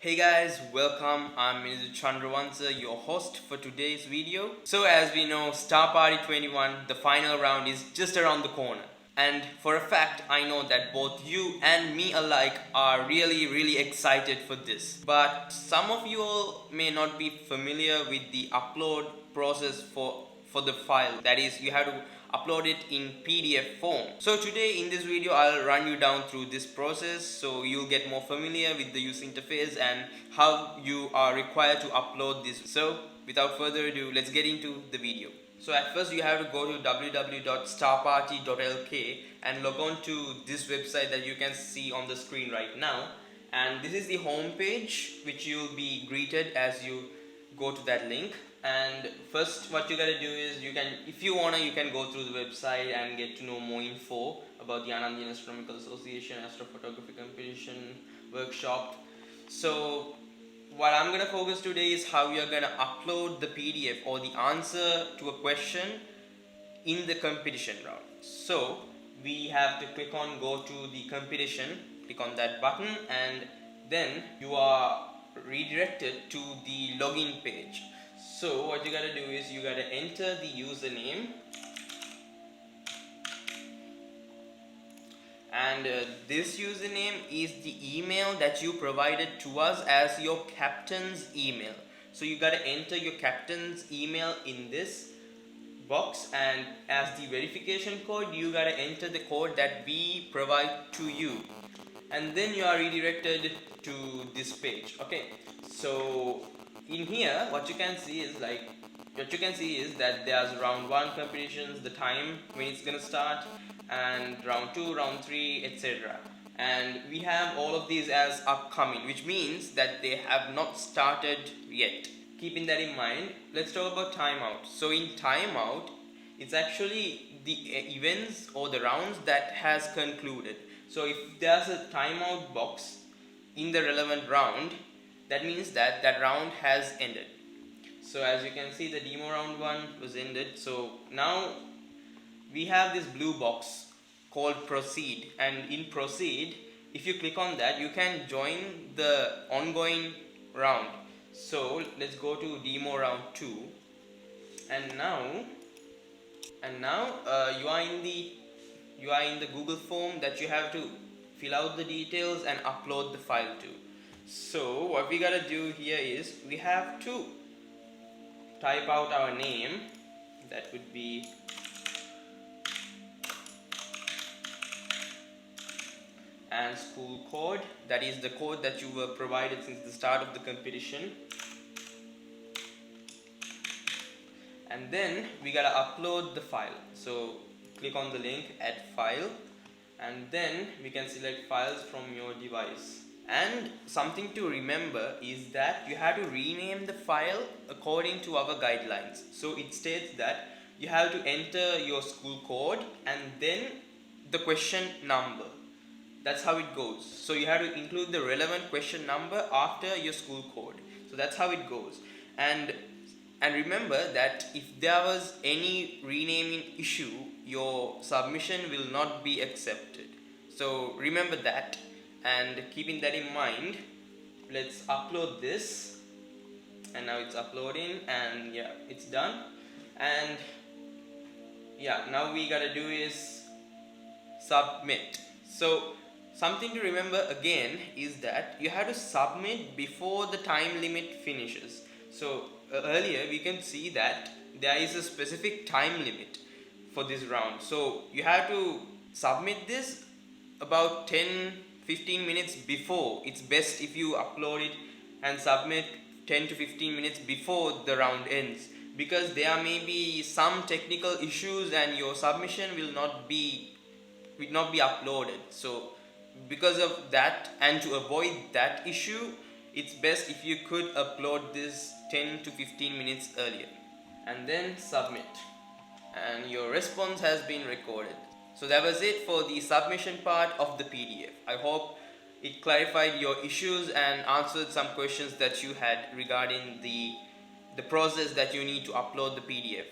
Hey guys, welcome. I'm Mr. Chandravansa, your host for today's video. So as we know, Star Party 21, the final round is just around the corner. And for a fact, I know that both you and me alike are really excited for this. But some of you all may not be familiar with the upload process for the file. That is, you have to upload it in PDF form. So today in this video I'll run you down through this process so you'll get more familiar with the user interface and how you are required to upload this. So without further ado, let's get into the video. So at first you have to go to www.starparty.lk and log on to this website that you can see on the screen right now, and this is the home page which you'll be greeted as you go to that link. And first what you gotta do is, if you wanna, you can go through the website and get to know more info about the Anandian Astronomical Association Astrophotography Competition Workshop. So what I'm gonna focus today is how you're gonna upload the PDF or the answer to a question in the competition round. So we have to click on go to the competition, click on that button, and then you are redirected to the login page. So what you gotta do is you gotta enter the username, and this username is the email that you provided to us as your captain's email. So you gotta enter your captain's email in this box, and as the verification code you gotta enter the code that we provide to you, and then you are redirected to this page. Okay, so in here what you can see is that there's round 1 competitions, the time when it's gonna start, and round 2, round 3, etc. And we have all of these as upcoming, which means that they have not started yet. Keeping that in mind, let's talk about timeout. So in timeout, it's actually the events or the rounds that has concluded. So if there's a timeout box in the relevant round, that means that that round has ended. So as you can see, the demo round 1 was ended. So now we have this blue box called proceed, and in proceed, if you click on that, you can join the ongoing round. So let's go to demo round 2, and now you are in the Google form that you have to fill out the details and upload the file to. So what we gotta do here is we have to type out our name. That would be and school code, that is the code that you were provided since the start of the competition. And then we gotta upload the file. So click on the link add file, and then we can select files from your device. And something to remember is that you have to rename the file according to our guidelines. So it states that you have to enter your school code and then the question number. That's how it goes. So you have to include the relevant question number after your school code. So that's how it goes. And remember that if there was any renaming issue, your submission will not be accepted. So remember that, and keeping that in mind, let's upload this. And now it's uploading, and yeah, it's done. And yeah, now we gotta do is submit. So something to remember again is that you have to submit before the time limit finishes. So earlier we can see that there is a specific time limit for this round. So you have to submit this about 10-15 minutes before. It's best if you upload it and submit 10 to 15 minutes before the round ends, because there may be some technical issues and your submission will not be uploaded. So because of that, and to avoid that issue, it's best if you could upload this 10 to 15 minutes earlier and then submit, and your response has been recorded. So that was it for the submission part of the PDF. I hope it clarified your issues and answered some questions that you had regarding the process that you need to upload the PDF.